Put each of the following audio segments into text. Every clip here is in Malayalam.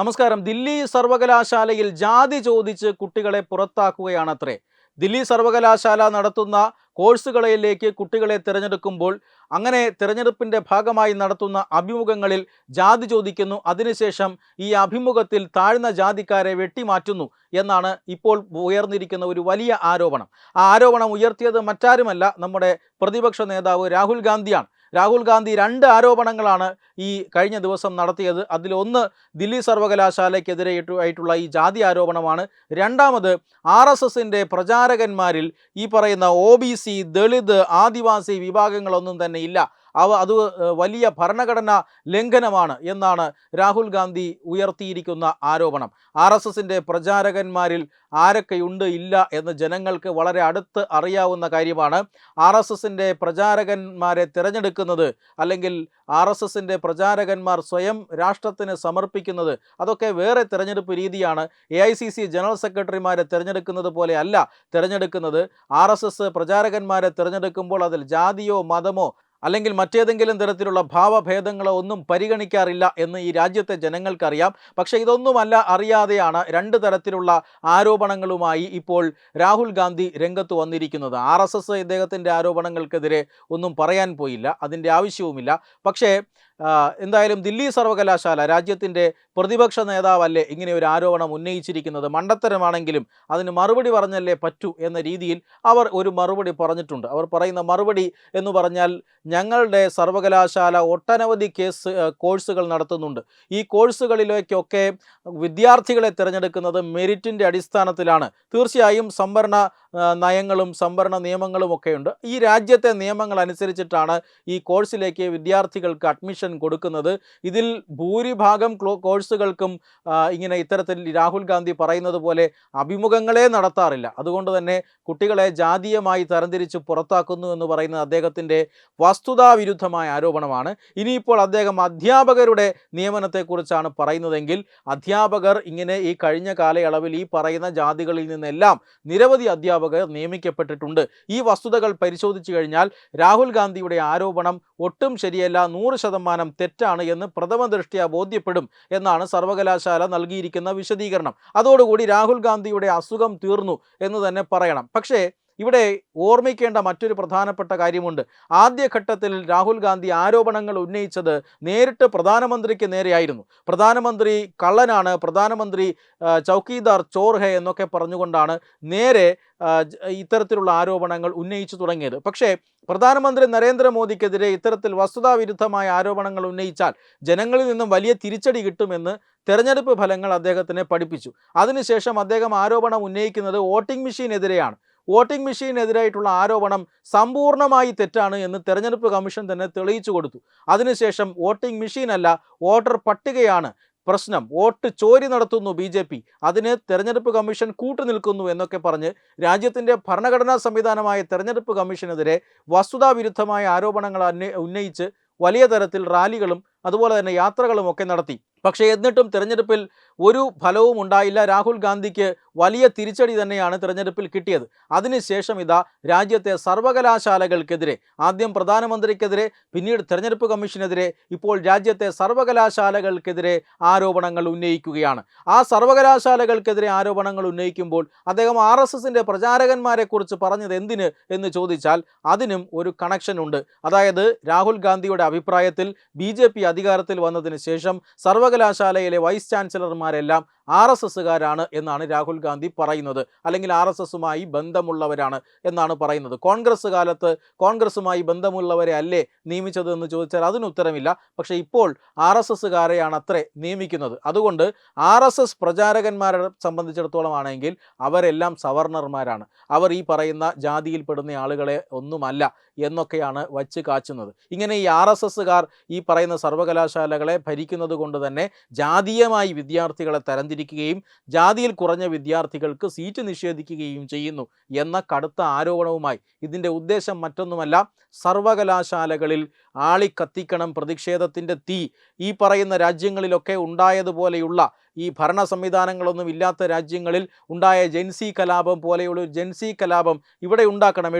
നമസ്കാരം. ദില്ലി സർവകലാശാലയിൽ ജാതി ചോദിച്ച് കുട്ടികളെ പുറത്താക്കുകയാണത്രേ. ദില്ലി സർവകലാശാല നടത്തുന്ന കോഴ്സുകളിലേക്ക് കുട്ടികളെ തിരഞ്ഞെടുക്കുമ്പോൾ അങ്ങനെ തിരഞ്ഞെടുപ്പിൻ്റെ ഭാഗമായി നടത്തുന്ന അഭിമുഖങ്ങളിൽ ജാതി ചോദിക്കുന്നു. അതിനുശേഷം ഈ അഭിമുഖത്തിൽ താഴ്ന്ന ജാതിക്കാരെ വെട്ടിമാറ്റുന്നു എന്നാണ് ഇപ്പോൾ ഉയർന്നിരിക്കുന്ന ഒരു വലിയ ആരോപണം. ആ ആരോപണം ഉയർത്തിയത് മറ്റാരുമല്ല, നമ്മുടെ പ്രതിപക്ഷ നേതാവ് രാഹുൽ ഗാന്ധിയാണ്. രാഹുൽ ഗാന്ധി 2 ആരോപണങ്ങളാണ് ഈ കഴിഞ്ഞ ദിവസം നടത്തിയത്. അതിലൊന്ന് ദില്ലി സർവകലാശാലയ്ക്കെതിരായിട്ടുള്ള ഈ ജാതി ആരോപണമാണ്. രണ്ടാമത് RSSൻ്റെ പ്രചാരകന്മാരിൽ ഈ പറയുന്ന OBC, ദളിത്, ആദിവാസി വിഭാഗങ്ങളൊന്നും തന്നെ ഇല്ല. അത് വലിയ ഭരണഘടനാ ലംഘനമാണ് എന്നാണ് രാഹുൽ ഗാന്ധി ഉയർത്തിയിരിക്കുന്ന ആരോപണം. RSSൻ്റെ പ്രചാരകന്മാരിൽ ആരൊക്കെയുണ്ട് ഇല്ല എന്ന് ജനങ്ങൾക്ക് വളരെ അടുത്ത് അറിയാവുന്ന കാര്യമാണ്. RSSൻ്റെ പ്രചാരകന്മാരെ തിരഞ്ഞെടുക്കുന്നത്, അല്ലെങ്കിൽ RSSൻ്റെ പ്രചാരകന്മാർ സ്വയം രാഷ്ട്രത്തിന് സമർപ്പിക്കുന്നത്, അതൊക്കെ വേറെ തിരഞ്ഞെടുപ്പ് രീതിയാണ്. AICC ജനറൽ സെക്രട്ടറിമാരെ തിരഞ്ഞെടുക്കുന്നത് പോലെ അല്ല തിരഞ്ഞെടുക്കുന്നത്. RSS പ്രചാരകന്മാരെ തിരഞ്ഞെടുക്കുമ്പോൾ അതിൽ ജാതിയോ മതമോ അല്ലെങ്കിൽ മറ്റേതെങ്കിലും തരത്തിലുള്ള ഭാവഭേദങ്ങളോ ഒന്നും പരിഗണിക്കാറില്ല എന്ന് ഈ രാജ്യത്തെ ജനങ്ങൾക്കറിയാം. പക്ഷേ ഇതൊന്നുമല്ല അറിയാതെയാണ് 2 തരത്തിലുള്ള ആരോപണങ്ങളുമായി ഇപ്പോൾ രാഹുൽ ഗാന്ധി രംഗത്ത് വന്നിരിക്കുന്നത്. RSS ഇദ്ദേഹത്തിൻ്റെ ആരോപണങ്ങൾക്കെതിരെ ഒന്നും പറയാൻ പോയില്ല, അതിൻ്റെ ആവശ്യവുമില്ല. പക്ഷേ എന്തായാലും ദില്ലി സർവകലാശാല, രാജ്യത്തിൻ്റെ പ്രതിപക്ഷ നേതാവല്ലേ ഇങ്ങനെ ഒരു ആരോപണം ഉന്നയിച്ചിരിക്കുന്നത്, മണ്ടത്തരമാണെങ്കിലും അതിന് മറുപടി പറഞ്ഞല്ലേ പറ്റൂ എന്ന രീതിയിൽ അവർ ഒരു മറുപടി പറഞ്ഞിട്ടുണ്ട്. അവർ പറയുന്ന മറുപടി എന്ന് പറഞ്ഞാൽ, ഞങ്ങളുടെ സർവകലാശാല ഒട്ടനവധി കോഴ്സുകൾ നടത്തുന്നുണ്ട്. ഈ കോഴ്സുകളിലേക്കൊക്കെ വിദ്യാർത്ഥികളെ തിരഞ്ഞെടുക്കുന്നത് മെറിറ്റിൻ്റെ അടിസ്ഥാനത്തിലാണ്. തീർച്ചയായും സംവരണ നയങ്ങളും സംവരണ നിയമങ്ങളും ഒക്കെയുണ്ട്. ഈ രാജ്യത്തെ നിയമങ്ങൾ അനുസരിച്ചിട്ടാണ് ഈ കോഴ്സിലേക്ക് വിദ്യാർത്ഥികൾക്ക് അഡ്മിഷൻ കൊടുക്കുന്നത്. ഇതിൽ ഭൂരിഭാഗം കോഴ്സുകൾക്കും ഇങ്ങനെ ഇത്തരത്തിൽ രാഹുൽ ഗാന്ധി പറയുന്നത് പോലെ അഭിമുഖങ്ങളെ നടത്താറില്ല. അതുകൊണ്ട് തന്നെ കുട്ടികളെ ജാതീയമായി തരംതിരിച്ച് പുറത്താക്കുന്നു എന്ന് പറയുന്നത് അദ്ദേഹത്തിൻ്റെ വസ്തുതാവിരുദ്ധമായ ആരോപണമാണ്. ഇനിയിപ്പോൾ അദ്ദേഹം അധ്യാപകരുടെ നിയമനത്തെക്കുറിച്ചാണ് പറയുന്നതെങ്കിൽ, അധ്യാപകർ ഇങ്ങനെ ഈ കഴിഞ്ഞ കാലയളവിൽ ഈ പറയുന്ന ജാതികളിൽ നിന്നെല്ലാം നിരവധി അധ്യാപകർ നിയമിക്കപ്പെട്ടിട്ടുണ്ട്. ഈ വസ്തുതകൾ പരിശോധിച്ചു കഴിഞ്ഞാൽ രാഹുൽ ഗാന്ധിയുടെ ആരോപണം ഒട്ടും ശരിയല്ല, 100% തെറ്റാണ് എന്ന് പ്രഥമ ദൃഷ്ട്യാ ബോധ്യപ്പെടും എന്നാണ് സർവകലാശാല നൽകിയിരിക്കുന്ന വിശദീകരണം. അതോടുകൂടി രാഹുൽ ഗാന്ധിയുടെ അസുഖം തീർന്നു എന്ന് തന്നെ പറയണം. പക്ഷേ ഇവിടെ ഓർമ്മിക്കേണ്ട മറ്റൊരു പ്രധാനപ്പെട്ട കാര്യമുണ്ട്. ആദ്യഘട്ടത്തിൽ രാഹുൽ ഗാന്ധി ആരോപണങ്ങൾ ഉന്നയിച്ചത് നേരിട്ട് പ്രധാനമന്ത്രിക്ക് നേരെയായിരുന്നു. പ്രധാനമന്ത്രി കള്ളനാണ്, പ്രധാനമന്ത്രി ചൗക്കീദാർ ചോർ ഹെ എന്നൊക്കെ പറഞ്ഞുകൊണ്ടാണ് നേരെ ഇത്തരത്തിലുള്ള ആരോപണങ്ങൾ ഉന്നയിച്ചു തുടങ്ങിയത്. പക്ഷേ പ്രധാനമന്ത്രി നരേന്ദ്രമോദിക്കെതിരെ ഇത്തരത്തിൽ വസ്തുതാവിരുദ്ധമായ ആരോപണങ്ങൾ ഉന്നയിച്ചാൽ ജനങ്ങളിൽ നിന്നും വലിയ തിരിച്ചടി കിട്ടുമെന്ന് തെരഞ്ഞെടുപ്പ് ഫലങ്ങൾ അദ്ദേഹത്തിനെ പഠിപ്പിച്ചു. അതിനുശേഷം അദ്ദേഹം ആരോപണം ഉന്നയിക്കുന്നത് വോട്ടിംഗ് മെഷീനെതിരെയാണ്. വോട്ടിംഗ് മെഷീനെതിരായിട്ടുള്ള ആരോപണം സമ്പൂർണ്ണമായി തെറ്റാണ് എന്ന് തെരഞ്ഞെടുപ്പ് കമ്മീഷൻ തന്നെ തെളിയിച്ചു കൊടുത്തു. അതിനുശേഷം വോട്ടിംഗ് മെഷീനല്ല, വോട്ടർ പട്ടികയാണ് പ്രശ്നം, വോട്ട് ചോരി നടത്തുന്നു BJP, അതിന് തെരഞ്ഞെടുപ്പ് കമ്മീഷൻ കൂട്ടുനിൽക്കുന്നു എന്നൊക്കെ പറഞ്ഞ് രാജ്യത്തിൻ്റെ ഭരണഘടനാ സംവിധാനമായ തെരഞ്ഞെടുപ്പ് കമ്മീഷനെതിരെ വസ്തുതാവിരുദ്ധമായ ആരോപണങ്ങൾ ഉന്നയിച്ച് വലിയ തരത്തിൽ റാലികളും അതുപോലെ തന്നെ യാത്രകളും ഒക്കെ നടത്തി. പക്ഷേ എന്നിട്ടും തിരഞ്ഞെടുപ്പിൽ ഒരു ഫലവും ഉണ്ടായില്ല. രാഹുൽ ഗാന്ധിക്ക് വലിയ തിരിച്ചടി തന്നെയാണ് തിരഞ്ഞെടുപ്പിൽ കിട്ടിയത്. അതിനുശേഷം ഇതാ രാജ്യത്തെ സർവകലാശാലകൾക്കെതിരെ, ആദ്യം പ്രധാനമന്ത്രിക്കെതിരെ, പിന്നീട് തെരഞ്ഞെടുപ്പ് കമ്മീഷനെതിരെ, ഇപ്പോൾ രാജ്യത്തെ സർവകലാശാലകൾക്കെതിരെ ആരോപണങ്ങൾ ഉന്നയിക്കുകയാണ്. ആ സർവകലാശാലകൾക്കെതിരെ ആരോപണങ്ങൾ ഉന്നയിക്കുമ്പോൾ അദ്ദേഹം RSSൻ്റെ പ്രചാരകന്മാരെക്കുറിച്ച് പറഞ്ഞത് എന്തിന് എന്ന് ചോദിച്ചാൽ അതിനും ഒരു കണക്ഷൻ ഉണ്ട്. അതായത് രാഹുൽ ഗാന്ധിയുടെ അഭിപ്രായത്തിൽ BJP അധികാരത്തിൽ വന്നതിന് ശേഷം സർവകലാശാലയിലെ വൈസ് ചാൻസലർമാരെല്ലാം RSSകാരാണ് എന്നാണ് രാഹുൽ ഗാന്ധി പറയുന്നത്, അല്ലെങ്കിൽ RSSുമായി ബന്ധമുള്ളവരാണ് എന്നാണ് പറയുന്നത്. കോൺഗ്രസ് കാലത്ത് കോൺഗ്രസുമായി ബന്ധമുള്ളവരെ അല്ലേ നിയമിച്ചത് എന്ന് ചോദിച്ചാൽ അതിന് ഉത്തരമില്ല. പക്ഷേ ഇപ്പോൾ RSSകാരെയാണ് അത്രേ നിയമിക്കുന്നത്. അതുകൊണ്ട് RSS പ്രചാരകന്മാരെ സംബന്ധിച്ചിടത്തോളം ആണെങ്കിൽ അവരെല്ലാം സവർണർമാരാണ്, അവർ ഈ പറയുന്ന ജാതിയിൽപ്പെടുന്ന ആളുകളെ ഒന്നുമല്ല എന്നൊക്കെയാണ് വച്ച് കാച്ചുന്നത്. ഇങ്ങനെ ഈ RSSകാർ ഈ പറയുന്ന സർവകലാശാലകളെ ഭരിക്കുന്നത് കൊണ്ട് തന്നെ ജാതീയമായി വിദ്യാർത്ഥികളെ തരംതിരിക്കുകയും ജാതിയിൽ കുറഞ്ഞ വിദ്യാർത്ഥികൾക്ക് സീറ്റ് നിഷേധിക്കുകയും ചെയ്യുന്നു എന്ന കടുത്ത ആരോപണവുമായി. ഇതിൻ്റെ ഉദ്ദേശം മറ്റൊന്നുമല്ല, സർവകലാശാലകളിൽ ആളിക്കത്തിക്കണം പ്രതിഷേധത്തിൻ്റെ തീ. ഈ പറയുന്ന രാജ്യങ്ങളിലൊക്കെ ഉണ്ടായതുപോലെയുള്ള, ഈ ഭരണ സംവിധാനങ്ങളൊന്നും ഇല്ലാത്ത രാജ്യങ്ങളിൽ ഉണ്ടായ ജെൻസി കലാപം പോലെയുള്ള ഒരു ജെൻസി കലാപം ഇവിടെ ഉണ്ടാക്കണം.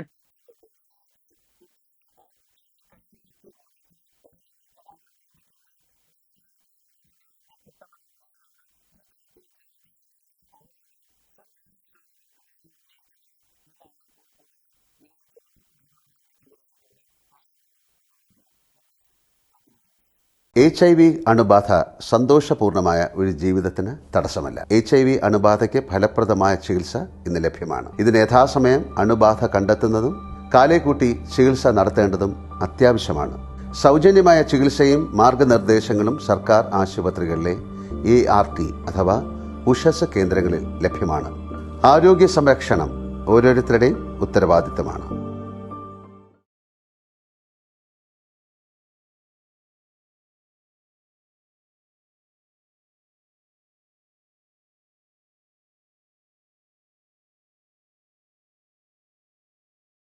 HIV അണുബാധ സന്തോഷപൂർണമായ ഒരു ജീവിതത്തിന് തടസ്സമല്ല. HIV അണുബാധയ്ക്ക് ഫലപ്രദമായ ചികിത്സ ഇന്ന് ലഭ്യമാണ്. ഇതിന് യഥാസമയം അണുബാധ കണ്ടെത്തുന്നതും കാലേക്കൂട്ടി ചികിത്സ നടത്തേണ്ടതും അത്യാവശ്യമാണ്. സൗജന്യമായ ചികിത്സയും മാർഗനിർദ്ദേശങ്ങളും സർക്കാർ ആശുപത്രികളിലെ ART അഥവാ ഉഷസ് കേന്ദ്രങ്ങളിൽ ലഭ്യമാണ്. ആരോഗ്യ സംരക്ഷണം ഓരോരുത്തരുടെയും ഉത്തരവാദിത്തമാണ്.